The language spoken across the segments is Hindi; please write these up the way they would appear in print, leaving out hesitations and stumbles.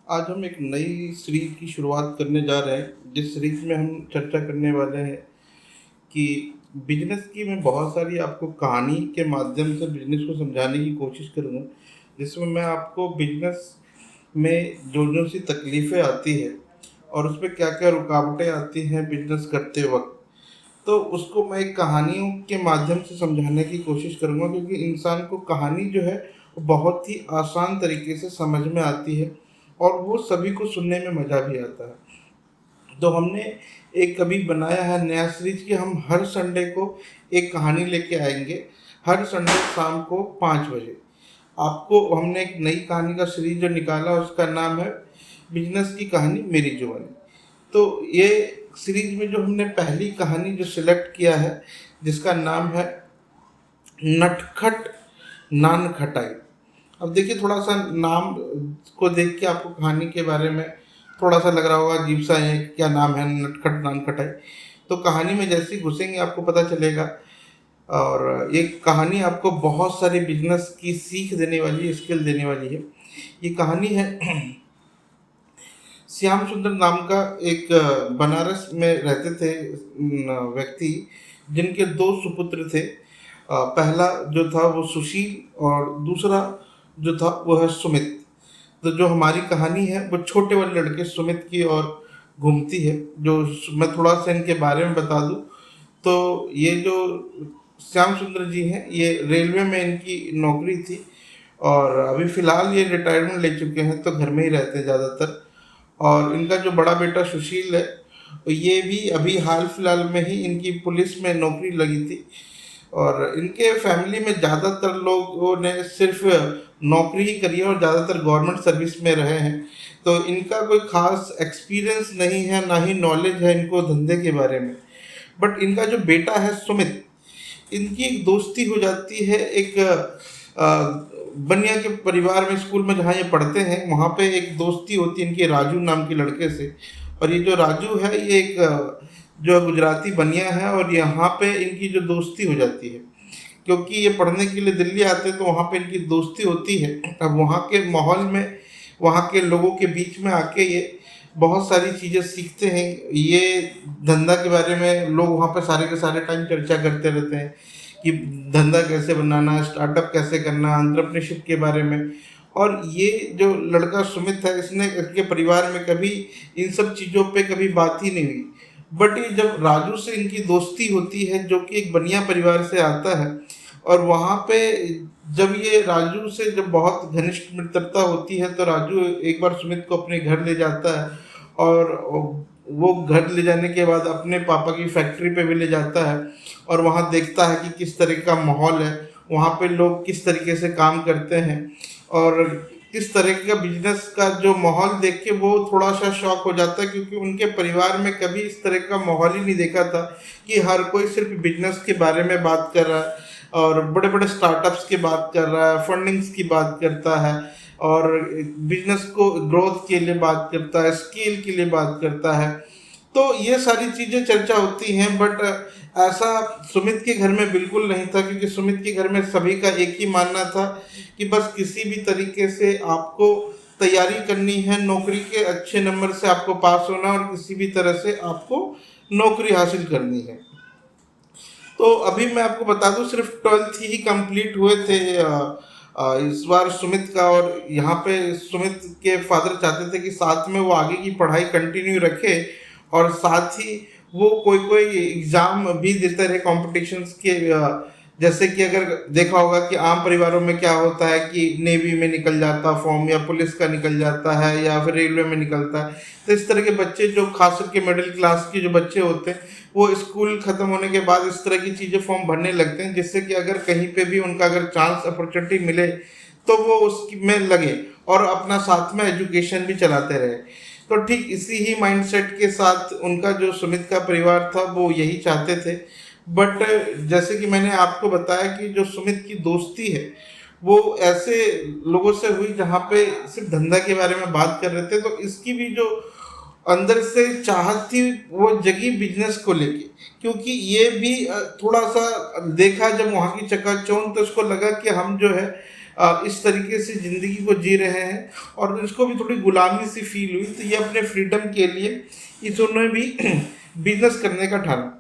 आज हम एक नई सीरीज की शुरुआत करने जा रहे हैं, जिस सीरीज में हम चर्चा करने वाले हैं कि बिजनेस की मैं बहुत सारी आपको कहानी के माध्यम से बिजनेस को समझाने की कोशिश करूँगा, जिसमें मैं आपको बिजनेस में जो जो सी तकलीफ़ें आती है और उसमें क्या क्या रुकावटें आती हैं बिजनेस करते वक्त, तो उसको मैं एक कहानियों के माध्यम से समझाने की कोशिश करूँगा, क्योंकि इंसान को कहानी जो है वो बहुत ही आसान तरीके से समझ में आती है और वो सभी को सुनने में मज़ा भी आता है। तो हमने एक कभी बनाया है नया सीरीज कि हम हर संडे को एक कहानी लेके आएंगे, हर संडे शाम को 5 बजे। आपको हमने एक नई कहानी का सीरीज जो निकाला उसका नाम है बिजनेस की कहानी मेरी जुबानी। तो ये सीरीज में जो हमने पहली कहानी जो सिलेक्ट किया है, जिसका नाम है नटखट नान खटाई। अब देखिए, थोड़ा सा नाम को देख के आपको कहानी के बारे में थोड़ा सा लग रहा होगा अजीब सा है, क्या नाम है नटखट नान खटाई। तो कहानी में जैसे ही घुसेंगे आपको पता चलेगा, और ये कहानी आपको बहुत सारी बिजनेस की सीख देने वाली है, स्किल देने वाली है। ये कहानी है श्याम सुंदर नाम का एक बनारस में रहते थे व्यक्ति, जिनके दो सुपुत्र थे। पहला जो था वो सुशील और दूसरा जो था वो है सुमित। तो जो हमारी कहानी है वो छोटे वाले लड़के सुमित की और घूमती है। जो मैं थोड़ा सा इनके बारे में बता दूं, तो ये जो श्याम सुंदर जी हैं, ये रेलवे में इनकी नौकरी थी और अभी फ़िलहाल ये रिटायरमेंट ले चुके हैं, तो घर में ही रहते हैं ज़्यादातर। और इनका जो बड़ा बेटा सुशील है, ये भी अभी हाल फिलहाल में ही इनकी पुलिस में नौकरी लगी थी। और इनके फैमिली में ज़्यादातर लोगों ने सिर्फ नौकरी ही करी है और ज़्यादातर गवर्नमेंट सर्विस में रहे हैं। तो इनका कोई खास एक्सपीरियंस नहीं है, ना ही नॉलेज है इनको धंधे के बारे में। बट इनका जो बेटा है सुमित, इनकी एक दोस्ती हो जाती है एक बनिया के परिवार में। स्कूल में जहाँ ये पढ़ते हैं वहाँ पे एक दोस्ती होती है इनकी राजू नाम के लड़के से। और ये जो राजू है, ये एक जो गुजराती बनिया है, और यहाँ पे इनकी जो दोस्ती हो जाती है, क्योंकि ये पढ़ने के लिए दिल्ली आते हैं तो वहाँ पे इनकी दोस्ती होती है। अब वहाँ के माहौल में, वहाँ के लोगों के बीच में आके ये बहुत सारी चीज़ें सीखते हैं। ये धंधा के बारे में लोग वहाँ पे सारे के सारे टाइम चर्चा करते रहते हैं कि धंधा कैसे बनाना, स्टार्टअप कैसे करना, एंटरप्रेन्योरशिप के बारे में। और ये जो लड़का सुमित है, इसने इसके परिवार में कभी इन सब चीज़ों पे कभी बात ही नहीं हुई। बट ये जब राजू से इनकी दोस्ती होती है, जो कि एक बनिया परिवार से आता है, और वहाँ पे जब ये राजू से जब बहुत घनिष्ठ मित्रता होती है, तो राजू एक बार सुमित को अपने घर ले जाता है। और वो घर ले जाने के बाद अपने पापा की फैक्ट्री पे भी ले जाता है, और वहाँ देखता है कि किस तरह का माहौल है, वहाँ पे लोग किस तरीके से काम करते हैं, और किस तरह का बिजनेस का जो माहौल देख के वो थोड़ा सा शॉक हो जाता है, क्योंकि उनके परिवार में कभी इस तरह का माहौल ही नहीं देखा था कि हर कोई सिर्फ बिजनेस के बारे में बात कर रहा है और बड़े बड़े स्टार्टअप्स की बात कर रहा है, फंडिंग्स की बात करता है, और बिजनेस को ग्रोथ के लिए बात करता है, स्केल के लिए बात करता है। तो ये सारी चीज़ें चर्चा होती हैं। बट ऐसा सुमित के घर में बिल्कुल नहीं था, क्योंकि सुमित के घर में सभी का एक ही मानना था कि बस किसी भी तरीके से आपको तैयारी करनी है, नौकरी के अच्छे नंबर से आपको पास होना, और किसी भी तरह से आपको नौकरी हासिल करनी है। तो अभी मैं आपको बता दूं, सिर्फ 12th ही कंप्लीट हुए थे इस बार सुमित का। और यहाँ पे सुमित के फादर चाहते थे कि साथ में वो आगे की पढ़ाई कंटिन्यू रखे, और साथ ही वो कोई कोई एग्ज़ाम भी देते रहे कॉम्पिटिशन्स के। जैसे कि अगर देखा होगा कि आम परिवारों में क्या होता है कि नेवी में निकल जाता फॉर्म, या पुलिस का निकल जाता है, या फिर रेलवे में निकलता है। तो इस तरह के बच्चे जो खास करके मिडिल क्लास के जो बच्चे होते हैं, वो स्कूल ख़त्म होने के बाद इस तरह की चीज़ें फॉर्म भरने लगते हैं, जिससे कि अगर कहीं पे भी उनका अगर चांस अपॉर्चुनिटी मिले तो वो उसकी में लगे और अपना साथ में एजुकेशन भी चलाते रहे। तो ठीक इसी ही माइंडसेट के साथ उनका जो सुमित का परिवार था वो यही चाहते थे। बट जैसे कि मैंने आपको बताया कि जो सुमित की दोस्ती है वो ऐसे लोगों से हुई जहाँ पे सिर्फ धंधा के बारे में बात कर रहे थे, तो इसकी भी जो अंदर से चाहत थी वो जगी बिजनेस को लेके। क्योंकि ये भी थोड़ा सा देखा जब वहाँ की चकाचौंध, तो उसको लगा कि हम जो है इस तरीके से ज़िंदगी को जी रहे हैं और इसको भी थोड़ी गुलामी सी फील हुई, तो ये अपने फ्रीडम के लिए इन्होंने भी बिजनेस करने का ठाना।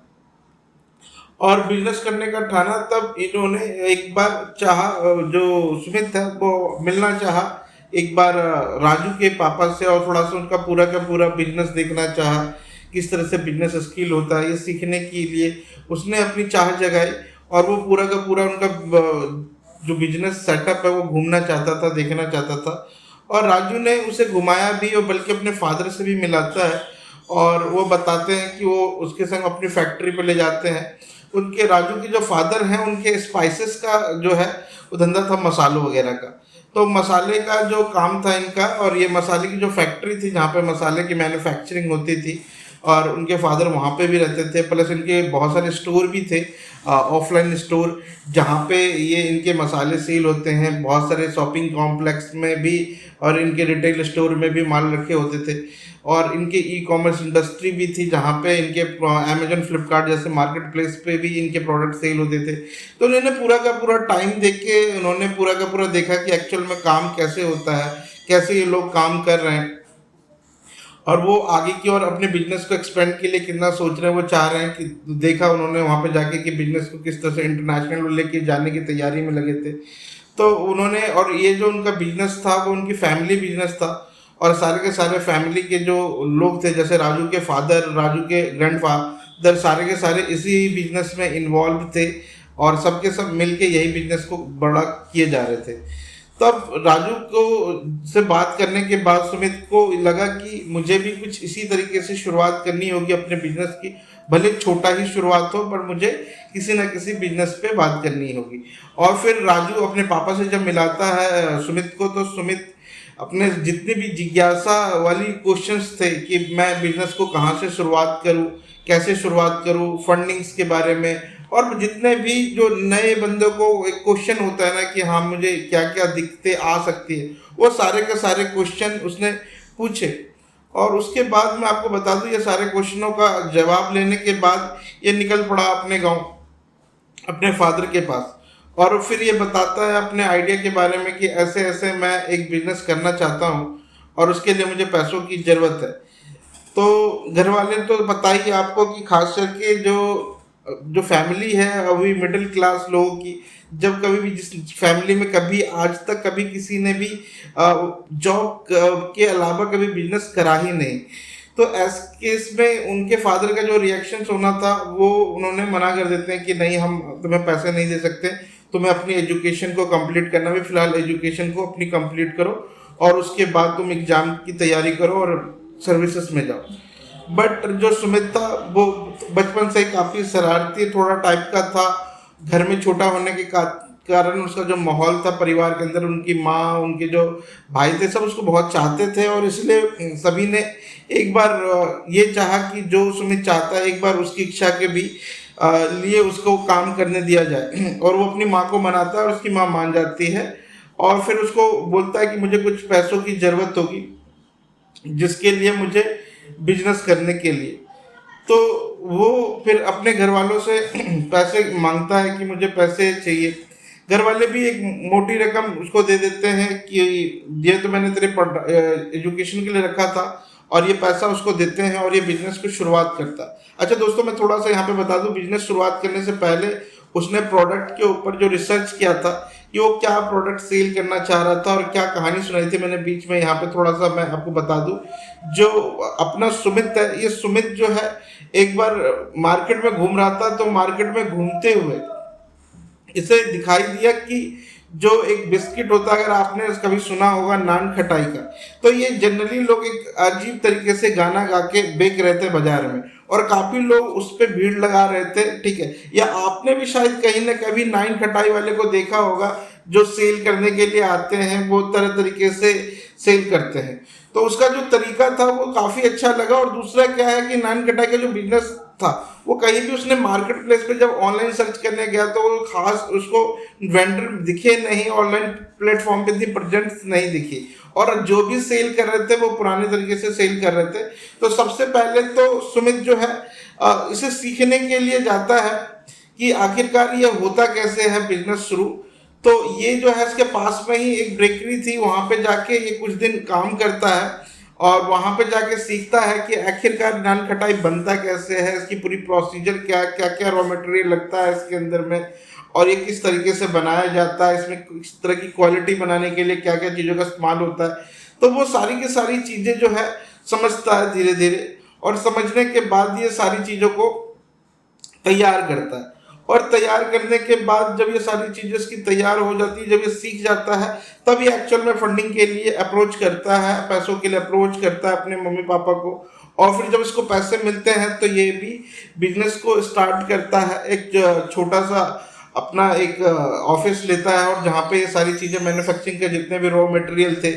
और बिजनेस करने का ठाना तब इन्होंने एक बार चाहा, जो सुमित था वो मिलना चाहा एक बार राजू के पापा से, और थोड़ा सा उनका पूरा का पूरा बिजनेस देखना चाहा, किस तरह से बिजनेस स्किल होता है ये सीखने के लिए उसने अपनी चाह जगाई। और वो पूरा का पूरा उनका जो बिजनेस सेटअप है वो घूमना चाहता था, देखना चाहता था। और राजू ने उसे घुमाया भी, और बल्कि अपने फादर से भी मिलाता है, और वो बताते हैं कि वो उसके संग अपनी फैक्ट्री पे ले जाते हैं। उनके राजू के जो फादर हैं उनके स्पाइसेस का जो है वो धंधा था, मसालों वगैरह का। तो मसाले का जो काम था इनका, और ये मसाले की जो फैक्ट्री थी जहाँ पे मसाले की मैन्युफैक्चरिंग होती थी, और उनके फादर वहाँ पे भी रहते थे। प्लस इनके बहुत सारे स्टोर भी थे, ऑफलाइन स्टोर, जहाँ पे ये इनके मसाले सेल होते हैं। बहुत सारे शॉपिंग कॉम्प्लेक्स में भी और इनके रिटेल स्टोर में भी माल रखे होते थे। और इनके ई कॉमर्स इंडस्ट्री भी थी, जहाँ पे इनके अमेजन फ्लिपकार्ट जैसे मार्केट प्लेस पे भी इनके प्रोडक्ट सेल होते थे। तो उन्होंने पूरा का पूरा टाइम देख के उन्होंने पूरा का पूरा देखा कि एक्चुअल में काम कैसे होता है, कैसे ये लोग काम कर रहे हैं, और वो आगे की और अपने बिजनेस को एक्सपेंड के लिए कितना सोच रहे हैं, वो चाह रहे हैं कि देखा उन्होंने वहाँ पे जाके कि बिजनेस को किस तरह से इंटरनेशनल लेके जाने की तैयारी में लगे थे। तो उन्होंने, और ये जो उनका बिजनेस था वो उनकी फैमिली बिजनेस था, और सारे के सारे फैमिली के जो लोग थे, जैसे राजू के फादर, राजू के ग्रैंडफादर, सारे के सारे इसी बिजनेस में इन्वॉल्व थे, और सबके सब मिल के यही बिजनेस को बड़ा किए जा रहे थे। तब राजू को से बात करने के बाद सुमित को लगा कि मुझे भी कुछ इसी तरीके से शुरुआत करनी होगी अपने बिजनेस की, भले छोटा ही शुरुआत हो, पर मुझे किसी न किसी बिजनेस पे बात करनी होगी। और फिर राजू अपने पापा से जब मिलाता है सुमित को, तो सुमित अपने जितने भी जिज्ञासा वाली क्वेश्चंस थे कि मैं बिजनेस को कहाँ से शुरुआत करूँ, कैसे शुरुआत करूँ, फंडिंग्स के बारे में, और जितने भी जो नए बंदों को एक क्वेश्चन होता है ना कि हाँ मुझे क्या क्या दिक्कतें आ सकती है, वो सारे के सारे क्वेश्चन उसने पूछे। और उसके बाद मैं आपको बता दूं, ये सारे क्वेश्चनों का जवाब लेने के बाद ये निकल पड़ा अपने गांव, अपने फादर के पास। और फिर ये बताता है अपने आइडिया के बारे में कि ऐसे ऐसे मैं एक बिजनेस करना चाहता हूँ और उसके लिए मुझे पैसों की ज़रूरत है। तो घर वाले तो बताइए आपको कि खास करके जो जो फैमिली है अभी मिडिल क्लास लोगों की, जब कभी भी जिस फैमिली में कभी आज तक कभी किसी ने भी जॉब के अलावा कभी बिजनेस करा ही नहीं, तो ऐसे केस में उनके फादर का जो रिएक्शन होना था वो उन्होंने मना कर देते हैं कि नहीं, हम तुम्हें पैसे नहीं दे सकते, तुम्हें अपनी एजुकेशन को कंप्लीट करना भी, फिलहाल एजुकेशन को अपनी कंप्लीट करो और उसके बाद तुम एग्ज़ाम की तैयारी करो और सर्विसेज में जाओ। बट जो सुमित था वो बचपन से ही काफ़ी शरारती थोड़ा टाइप का था। घर में छोटा होने के कारण उसका जो माहौल था परिवार के अंदर, उनकी माँ, उनके जो भाई थे, सब उसको बहुत चाहते थे, और इसलिए सभी ने एक बार ये चाहा कि जो सुमित चाहता है एक बार उसकी इच्छा के भी लिए उसको काम करने दिया जाए। और वो अपनी माँ को मनाता है और उसकी माँ मान जाती है, और फिर उसको बोलता है कि मुझे कुछ पैसों की ज़रूरत होगी जिसके लिए मुझे बिजनेस करने के लिए। तो वो फिर अपने घर वालों से पैसे मांगता है कि मुझे पैसे चाहिए। घर वाले भी एक मोटी रकम उसको दे देते हैं कि ये तो मैंने तेरे एजुकेशन के लिए रखा था, और ये पैसा उसको देते हैं और ये बिजनेस की शुरुआत करता है। अच्छा दोस्तों, मैं थोड़ा सा यहाँ पे बता दूं, बिजनेस शुरुआत करने से पहले उसने प्रोडक्ट के ऊपर जो रिसर्च किया था कि वो क्या प्रोडक्ट सेल करना चाह रहा था और क्या कहानी सुनाई थी, मैंने बीच में यहाँ पे थोड़ा सा मैं आपको बता दूं। जो अपना सुमित है, ये सुमित जो है एक बार मार्केट में घूम रहा था, तो मार्केट में घूमते हुए इसे दिखाई दिया कि जो एक बिस्किट होता है, अगर आपने कभी सुना होगा नान खटाई का, तो ये जनरली लोग एक अजीब तरीके से गाना गा के बेच रहे थे बाजार में, और काफी लोग उस पर भीड़ लगा रहे थे, ठीक है। या आपने भी शायद कहीं ना कभी नान खटाई वाले को देखा होगा जो सेल करने के लिए आते हैं, वो तरह तरीके से सेल करते हैं। तो उसका जो तरीका था वो काफ़ी अच्छा लगा। और दूसरा क्या है कि नान कटाई का जो बिजनेस था वो कहीं भी उसने मार्केट प्लेस पे जब ऑनलाइन सर्च करने गया तो वो खास उसको वेंडर दिखे नहीं, ऑनलाइन प्लेटफॉर्म पे इतनी प्रेजेंस नहीं दिखी, और जो भी सेल कर रहे थे वो पुराने तरीके से सेल कर रहे थे। तो सबसे पहले तो सुमित जो है इसे सीखने के लिए जाता है कि आखिरकार ये होता कैसे है बिजनेस शुरू। तो ये जो है इसके पास में ही एक बेकरी थी, वहाँ पे जाके ये कुछ दिन काम करता है और वहाँ पे जाके सीखता है कि आखिरकार नान खटाई बनता कैसे है, इसकी पूरी प्रोसीजर क्या, क्या क्या रॉ मटेरियल लगता है इसके अंदर में, और ये किस तरीके से बनाया जाता है, इसमें किस तरह की क्वालिटी बनाने के लिए क्या क्या चीज़ों का इस्तेमाल होता है। तो वो सारी की सारी चीज़ें जो है समझता है धीरे धीरे, और समझने के बाद ये सारी चीज़ों को तैयार करता है। और तैयार करने के बाद जब ये सारी चीज़ें इसकी तैयार हो जाती है, जब ये सीख जाता है, तब ये एक्चुअल में फंडिंग के लिए अप्रोच करता है, पैसों के लिए अप्रोच करता है अपने मम्मी पापा को। और फिर जब इसको पैसे मिलते हैं तो ये भी बिजनेस को स्टार्ट करता है, एक छोटा सा अपना एक ऑफिस लेता है, और जहाँ पे ये सारी चीज़ें मैन्युफैक्चरिंग के जितने भी रॉ मटेरियल थे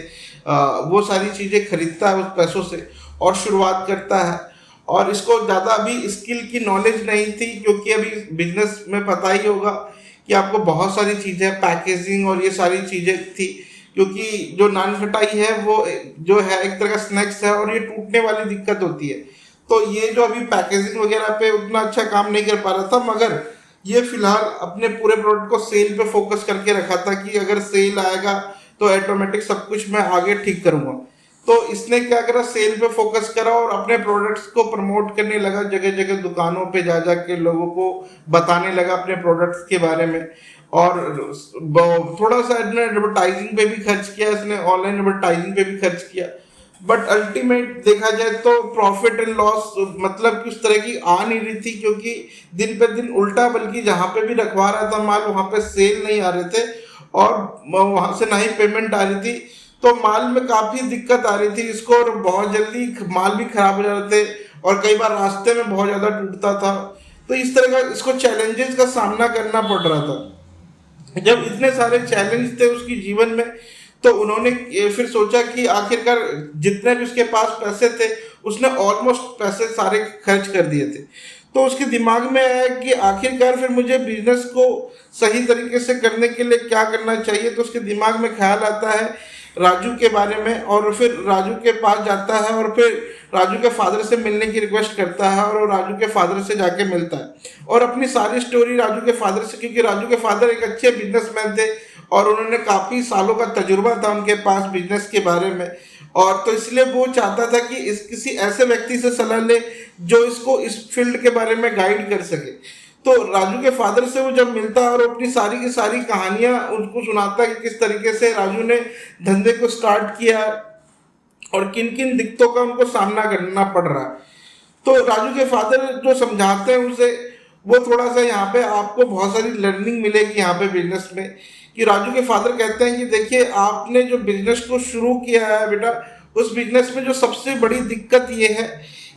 वो सारी चीज़ें खरीदता है उस पैसों से और शुरुआत करता है। और इसको ज़्यादा अभी स्किल की नॉलेज नहीं थी, क्योंकि अभी बिजनेस में पता ही होगा कि आपको बहुत सारी चीज़ें, पैकेजिंग और ये सारी चीज़ें थी, क्योंकि जो नान खटाई है वो जो है एक तरह का स्नैक्स है और ये टूटने वाली दिक्कत होती है। तो ये जो अभी पैकेजिंग वगैरह पे उतना अच्छा काम नहीं कर पा रहा था, मगर ये फिलहाल अपने पूरे प्रोडक्ट को सेल पे फोकस करके रखा था कि अगर सेल आएगा तो ऑटोमेटिक सब कुछ मैं आगे ठीक करूँगा। तो इसने क्या करा, सेल पे फोकस करा और अपने प्रोडक्ट्स को प्रमोट करने लगा, जगह जगह दुकानों पे जा जा के लोगों को बताने लगा अपने प्रोडक्ट्स के बारे में। और थोड़ा सा एडवर्टाइजिंग पे भी खर्च किया इसने, ऑनलाइन एडवर्टाइजिंग पे भी खर्च किया। बट अल्टीमेट देखा जाए तो प्रॉफिट एंड लॉस मतलब कि उस तरह की आ नहीं रही थी, क्योंकि दिन पे दिन उल्टा, बल्कि जहाँ पे भी रखवा रहा था माल वहाँ पे सेल नहीं आ रहे थे और वहाँ से ना ही पेमेंट आ रही थी। तो माल में काफ़ी दिक्कत आ रही थी इसको, और बहुत जल्दी माल भी खराब हो जा रहे थे और कई बार रास्ते में बहुत ज़्यादा टूटता था। तो इस तरह का इसको चैलेंजेस का सामना करना पड़ रहा था। जब इतने सारे चैलेंज थे उसके जीवन में, तो उन्होंने फिर सोचा कि आखिरकार जितने भी उसके पास पैसे थे उसने ऑलमोस्ट पैसे सारे खर्च कर दिए थे। तो उसके दिमाग में आया कि आखिरकार फिर मुझे बिजनेस को सही तरीके से करने के लिए क्या करना चाहिए। तो उसके दिमाग में ख्याल आता है राजू के बारे में, और फिर राजू के पास जाता है और फिर राजू के फादर से मिलने की रिक्वेस्ट करता है, और वो राजू के फादर से जाके मिलता है और अपनी सारी स्टोरी राजू के फादर से, क्योंकि राजू के फादर एक अच्छे बिजनेसमैन थे और उन्होंने काफ़ी सालों का तजुर्बा था उनके पास बिजनेस के बारे में। और तो इसलिए वो चाहता था कि इस किसी ऐसे व्यक्ति से सलाह ले जो इसको इस फील्ड के बारे में गाइड कर सके। तो राजू के फादर से वो जब मिलता है और अपनी सारी की सारी कहानियां उनको सुनाता है कि किस तरीके से राजू ने धंधे को स्टार्ट किया और किन किन दिक्कतों का उनको सामना करना पड़ रहा है। तो राजू के फादर जो समझाते हैं उसे, वो थोड़ा सा यहाँ पे आपको बहुत सारी लर्निंग मिलेगी यहाँ पे बिजनेस में। कि राजू के फादर कहते हैं कि देखिए आपने जो बिजनेस को शुरू किया है बेटा, उस बिजनेस में जो सबसे बड़ी दिक्कत ये है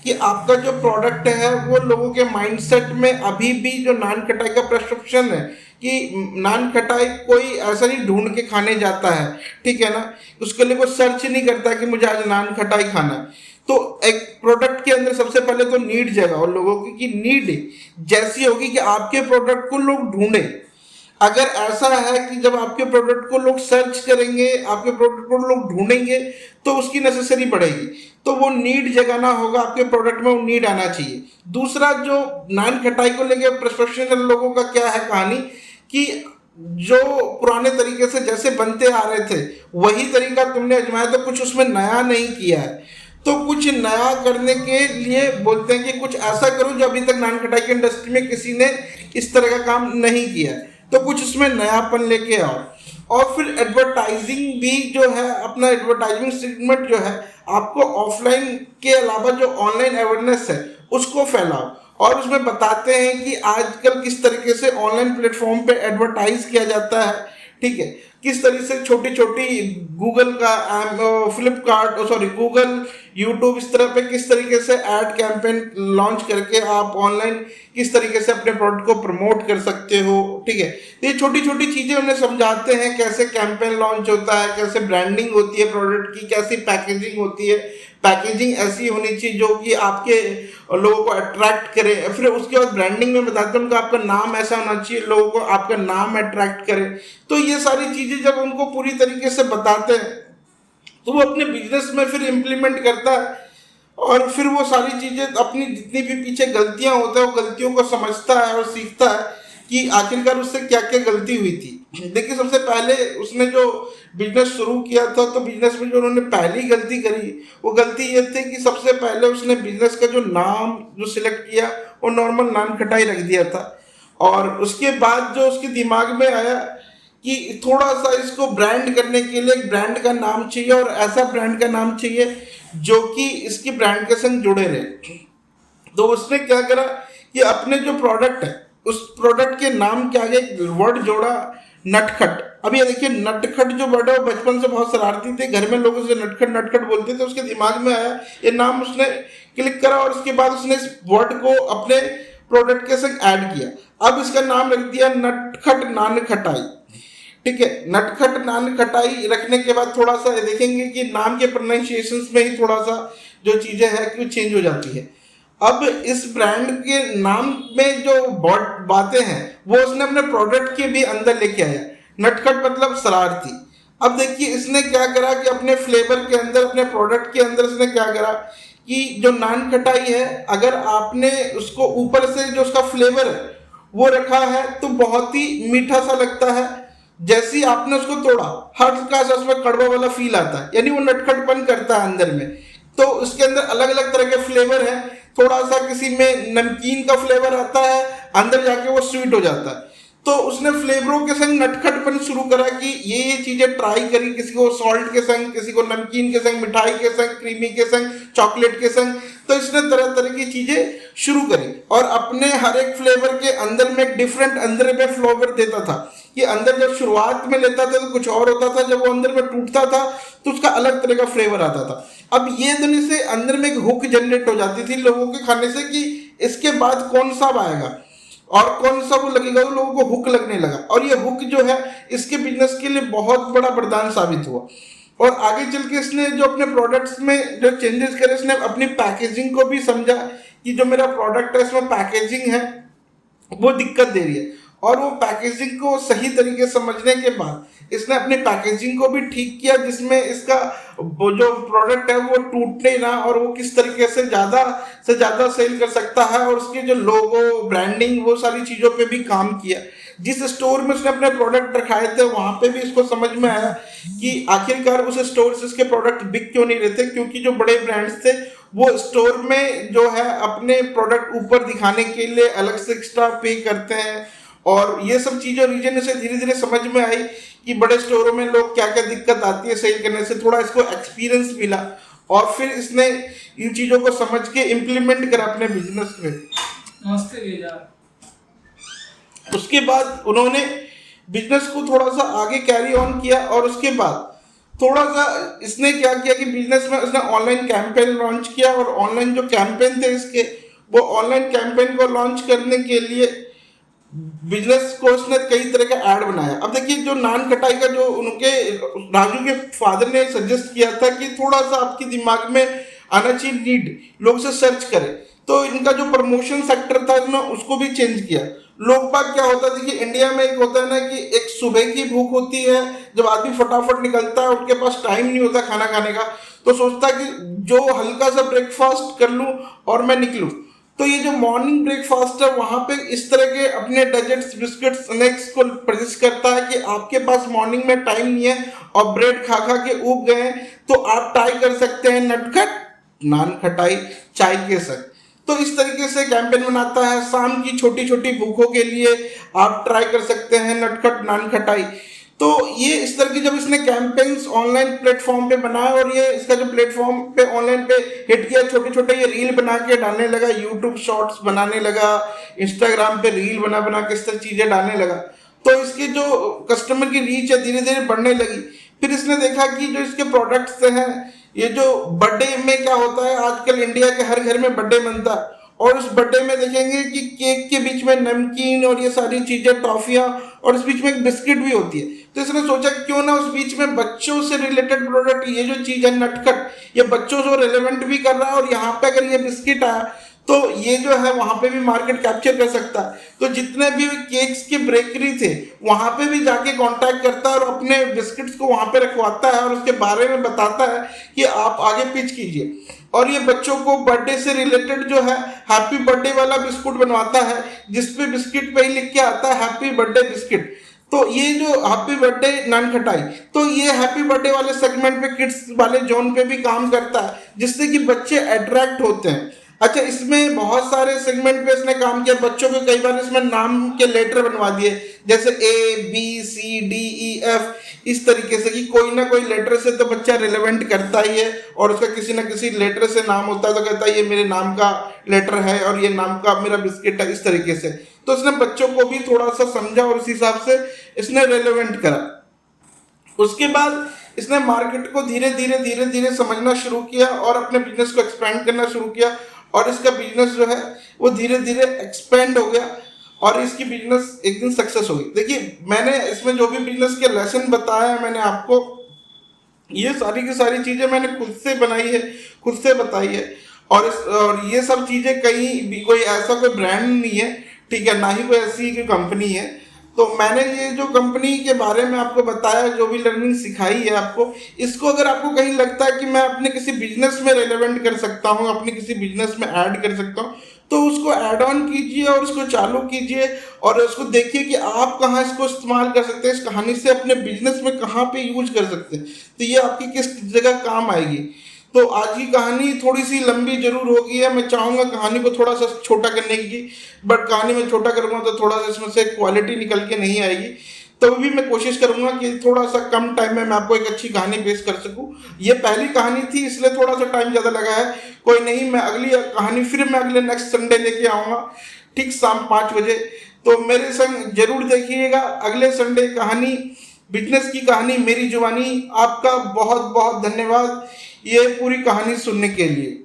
कि आपका जो प्रोडक्ट है वो लोगों के माइंडसेट में अभी भी जो नान खटाई का परसेप्शन है कि नान खटाई कोई ऐसा नहीं ढूंढ के खाने जाता है, ठीक है ना, उसके लिए कोई सर्च नहीं करता कि मुझे आज नान खटाई खाना है। तो एक प्रोडक्ट के अंदर सबसे पहले तो नीड जगह और लोगों की नीड जैसी होगी कि आपके प्रोडक्ट को लोग ढूंढें। अगर ऐसा है कि जब आपके प्रोडक्ट को लोग सर्च करेंगे, आपके प्रोडक्ट को लोग ढूंढेंगे, तो उसकी नेसेसरी बढ़ेगी, तो वो नीड जगाना होगा आपके प्रोडक्ट में, वो नीड आना चाहिए। दूसरा, जो नान खटाई को लेके प्रिस्क्रिप्शन लोगों का क्या है कहानी, कि जो पुराने तरीके से जैसे बनते आ रहे थे वही तरीका तुमने आजमाया, तो कुछ उसमें नया नहीं किया है। तो कुछ नया करने के लिए बोलते हैं कि कुछ ऐसा करो जो अभी तक नान खटाई की इंडस्ट्री में किसी ने इस तरह का काम नहीं किया है, तो कुछ उसमें नयापन लेके आओ। और फिर एडवर्टाइजिंग भी जो है, अपना एडवर्टाइजिंग सेगमेंट जो है आपको ऑफलाइन के अलावा जो ऑनलाइन अवेयरनेस है उसको फैलाओ। और उसमें बताते हैं कि आजकल किस तरीके से ऑनलाइन प्लेटफॉर्म पे एडवर्टाइज किया जाता है, ठीक है, किस तरीके से छोटी छोटी गूगल का फ्लिपकार्ट सॉरी गूगल, यूट्यूब, इस तरह पे किस तरीके से ऐड कैंपेन लॉन्च करके आप ऑनलाइन किस तरीके से अपने प्रोडक्ट को प्रमोट कर सकते हो, ठीक है। तो ये छोटी छोटी चीज़ें उन्हें समझाते हैं, कैसे कैंपेन लॉन्च होता है, कैसे ब्रांडिंग होती है प्रोडक्ट की, कैसी पैकेजिंग होती है। पैकेजिंग ऐसी होनी चाहिए जो कि आपके लोगों को अट्रैक्ट करे। फिर उसके बाद ब्रांडिंग में बताते हैं उनका आपका नाम ऐसा होना चाहिए लोगों को आपका नाम अट्रैक्ट करे। तो ये सारी चीज़ें जब उनको पूरी तरीके से बताते हैं तो वो अपने बिजनेस में फिर इम्प्लीमेंट करता है, और फिर वो सारी चीज़ें अपनी जितनी भी पीछे गलतियां होता है वो गलतियों को समझता है और सीखता है कि आखिरकार उससे क्या क्या गलती हुई थी। देखिए, सबसे पहले उसने जो बिजनेस शुरू किया था, तो बिजनेस में जो उन्होंने पहली गलती करी, वो गलती ये थी कि सबसे पहले उसने बिजनेस का जो नाम जो सिलेक्ट किया, वो नॉर्मल नान खटाई रख दिया था। और उसके बाद जो उसके दिमाग में आया कि थोड़ा सा इसको ब्रांड करने के लिए एक ब्रांड का नाम चाहिए, और ऐसा ब्रांड का नाम चाहिए जो कि इसकी ब्रांड के संग जुड़े रहे। तो उसने क्या करा कि अपने जो प्रोडक्ट है, उस प्रोडक्ट के नाम के आगे एक वर्ड जोड़ा, नटखट। अब ये देखिए, नटखट जो वर्ड है वो बचपन से बहुत शरारती थे, घर में लोग उसे नटखट नटखट बोलते थे। उसके दिमाग में आया ये नाम, उसने क्लिक करा और उसके बाद उसने इस वर्ड को अपने प्रोडक्ट के संग ऐड किया। अब इसका नाम रख दिया नटखट नान खटाई। ठीक है, नटखट नान खटाई रखने के बाद थोड़ा सा देखेंगे कि नाम के प्रोनाउंसिएशन में ही थोड़ा सा जो चीजें हैं कि चेंज हो जाती है। अब इस ब्रांड के नाम में जो बातें हैं वो उसने अपने प्रोडक्ट के भी अंदर लेके आया। नटखट मतलब शरारती। अब देखिए, इसने क्या करा कि अपने फ्लेवर के अंदर, अपने प्रोडक्ट के अंदर इसने क्या करा कि जो नान खटाई है, अगर आपने उसको ऊपर से जो उसका फ्लेवर है वो रखा है तो बहुत ही मीठा सा लगता है। जैसे ही आपने उसको तोड़ा, हल्का सा उसमें कड़वा वाला फील आता है, यानी वो नटखटपन करता है अंदर में। तो उसके अंदर अलग अलग तरह के फ्लेवर है। थोड़ा सा किसी में नमकीन का फ्लेवर आता है, अंदर जाके वो स्वीट हो जाता है। तो उसने फ्लेवरों के संग नटखटपन शुरू करा कि ये चीजें ट्राई करी, किसी को सॉल्ट के संग, किसी को नमकीन के संग, मिठाई के संग, क्रीमी के संग, चॉकलेट के संग। तो इसने तरह तरह की चीजें शुरू करी और अपने हर एक फ्लेवर के अंदर में एक डिफरेंट अंदर में फ्लेवर देता था। कि अंदर जब शुरुआत में लेता था तो कुछ और होता था, जब वो अंदर में टूटता था तो उसका अलग तरह का फ्लेवर आता था। अब ये दोनों से अंदर में एक हुक जनरेट हो जाती थी लोगों के खाने से कि इसके बाद कौन सा आएगा और कौन सा वो लगेगा, तो लोगों को हुक लगने लगा। और ये हुक जो है इसके बिजनेस के लिए बहुत बड़ा वरदान साबित हुआ। और आगे चल के इसने जो अपने प्रोडक्ट्स में जो चेंजेस करे, इसने अपनी पैकेजिंग को भी समझा कि जो मेरा प्रोडक्ट है इसमें पैकेजिंग है वो दिक्कत दे रही है। और वो पैकेजिंग को सही तरीके से समझने के बाद इसने अपनी पैकेजिंग को भी ठीक किया, जिसमें इसका वो जो प्रोडक्ट है वो टूटने ना, और वो किस तरीके से ज़्यादा सेल कर सकता है, और उसके जो लोगो, ब्रांडिंग, वो सारी चीज़ों पे भी काम किया। जिस स्टोर में उसने अपने प्रोडक्ट रखाए थे वहाँ पे भी इसको समझ में आया कि आखिरकार उस स्टोर से इसके प्रोडक्ट बिक क्यों नहीं रहे थे, क्योंकि जो बड़े ब्रांड्स थे वो स्टोर में जो है अपने प्रोडक्ट ऊपर दिखाने के लिए अलग से एक्स्ट्रा पे करते हैं। और ये सब चीज़ें रीजन से धीरे धीरे समझ में आई कि बड़े स्टोरों में लोग क्या क्या दिक्कत आती है सेल करने से। थोड़ा इसको एक्सपीरियंस मिला और फिर इसने इन चीज़ों को समझ के इम्प्लीमेंट करा अपने बिजनेस में। नमस्ते भैया। उसके बाद उन्होंने बिजनेस को थोड़ा सा आगे कैरी ऑन किया, और उसके बाद थोड़ा सा इसने क्या किया कि बिजनेस में इसने ऑनलाइन कैंपेन लॉन्च किया। और ऑनलाइन जो कैंपेन थे इसके, वो ऑनलाइन कैंपेन को लॉन्च करने के लिए बिजनेस को उसने कई तरह का ऐड बनाया। अब देखिए, जो नान खटाई का जो उनके राजू के फादर ने सजेस्ट किया था कि थोड़ा सा आपके दिमाग में आना चाहिए नीड, लोग से सर्च करें। तो इनका जो प्रमोशन सेक्टर था इसने उसको भी चेंज किया। लोग बाग क्या होता है, देखिए इंडिया में एक होता है ना कि एक सुबह की भूख होती है, जब आदमी फटाफट निकलता है, उनके पास टाइम नहीं होता खाना खाने का, तो सोचता है कि जो हल्का सा ब्रेकफास्ट कर लूँ और मैं निकलूँ। तो ये जो मॉर्निंग ब्रेकफास्ट है वहाँ पे इस तरह के अपने डेजर्ट्स, बिस्किट, स्नैक्स को प्रजेस्ट करता है कि आपके पास मॉर्निंग में टाइम नहीं है और ब्रेड खा खा के ऊब गए हैं, तो आप ट्राई कर सकते हैं नटखट नान खटाई चाय के साथ। तो इस तरीके से कैंपेन बनाता है। शाम की छोटी छोटी भूखों के लिए आप ट्राई कर सकते हैं नटखट नान खटाई। तो ये इस तरह की जब इसने कैंपेन्स ऑनलाइन प्लेटफॉर्म पे बनाया, और ये इसका जो प्लेटफॉर्म पे ऑनलाइन पे हिट किया, छोटे छोटे ये रील बना के डालने लगा, यूट्यूब शॉर्ट्स बनाने लगा, इंस्टाग्राम पे रील बना बना के इस तरह चीज़ें डालने लगा। तो इसके जो कस्टमर की रीच है धीरे धीरे बढ़ने लगी। फिर इसने देखा कि जो इसके प्रोडक्ट्स हैं, ये जो बर्थडे में क्या होता है, आजकल इंडिया के हर घर में बर्थडे बनता है, और उस बर्थडे में देखेंगे कि केक के बीच में नमकीन और ये सारी चीज़ें, टॉफियाँ, और इस बीच में एक बिस्किट भी होती है। तो इसने सोचा क्यों ना उस बीच में बच्चों से रिलेटेड प्रोडक्ट, ये जो चीज़ है नटखट, ये बच्चों से रिलेवेंट भी कर रहा है, और यहाँ पे अगर ये बिस्किट आया तो ये जो है वहां पे भी मार्केट कैप्चर कर सकता है। तो जितने भी केक्स की बेकरी थे वहां पे भी जाके कांटेक्ट करता है और अपने बिस्किट्स को वहां पे रखवाता है और उसके बारे में बताता है कि आप आगे पिच कीजिए। और ये बच्चों को बर्थडे से रिलेटेड जो है हैप्पी बर्थडे वाला बिस्कुट बनवाता है, जिसपे बिस्किट पे ही लिख के आता है हैप्पी बर्थडे बिस्किट। तो ये जो हैप्पी बर्थडे नान खटाई, तो ये हैप्पी बर्थडे वाले सेगमेंट पे, किड्स वाले जोन पे भी काम करता है, जिससे कि बच्चे अट्रैक्ट होते हैं। अच्छा, इसमें बहुत सारे सेगमेंट पे इसने काम किया। बच्चों को कई बार इसमें नाम के लेटर बनवा दिए, जैसे ABCDEF, इस तरीके से कि कोई ना कोई लेटर से तो बच्चा रिलेवेंट करता ही है और उसका किसी ना किसी लेटर से नाम होता है, तो कहता है ये मेरे नाम का लेटर है और ये नाम का मेरा बिस्किट है, इस तरीके से। तो इसने बच्चों को भी थोड़ा सा समझा और उस हिसाब से इसने रिलेवेंट करा। उसके बाद इसने मार्केट को धीरे धीरे धीरे धीरे समझना शुरू किया और अपने बिजनेस को एक्सपेंड करना शुरू किया, और इसका बिजनेस जो है वो धीरे धीरे एक्सपेंड हो गया और इसकी बिजनेस एक दिन सक्सेस हो गई। देखिए, मैंने इसमें जो भी बिजनेस के लेसन बताया है, मैंने आपको ये सारी की सारी चीजें मैंने खुद से बनाई है, खुद से बताई है। और ये सब चीजें कहीं भी कोई ऐसा कोई ब्रांड नहीं है, ठीक है, ना ही कोई ऐसी कोई कंपनी है। तो मैंने ये जो कंपनी के बारे में आपको बताया, जो भी लर्निंग सिखाई है आपको, इसको अगर आपको कहीं लगता है कि मैं अपने किसी बिजनेस में रिलेवेंट कर सकता हूँ, अपने किसी बिजनेस में ऐड कर सकता हूँ, तो उसको ऐड ऑन कीजिए और उसको चालू कीजिए और उसको देखिए कि आप कहाँ इसको इस्तेमाल कर सकते हैं, इस कहानी से अपने बिजनेस में कहाँ पे यूज कर सकते हैं, तो ये आपकी किस जगह काम आएगी। तो आज की कहानी थोड़ी सी लंबी जरूर होगी है, मैं चाहूँगा कहानी को थोड़ा सा छोटा करने की, बट कहानी में छोटा करूँगा तो थोड़ा सा इसमें से क्वालिटी निकल के नहीं आएगी। तो भी मैं कोशिश करूँगा कि थोड़ा सा कम टाइम में मैं आपको एक अच्छी कहानी पेश कर सकूँ। ये पहली कहानी थी, इसलिए थोड़ा सा टाइम ज़्यादा लगा है। कोई नहीं, मैं अगली कहानी फिर मैं अगले नेक्स्ट संडे लेके आऊँगा, ठीक शाम 5 बजे। तो मेरे संग जरूर देखिएगा अगले संडे कहानी, बिजनेस की कहानी मेरी जुबानी। आपका बहुत बहुत धन्यवाद ये पूरी कहानी सुनने के लिए।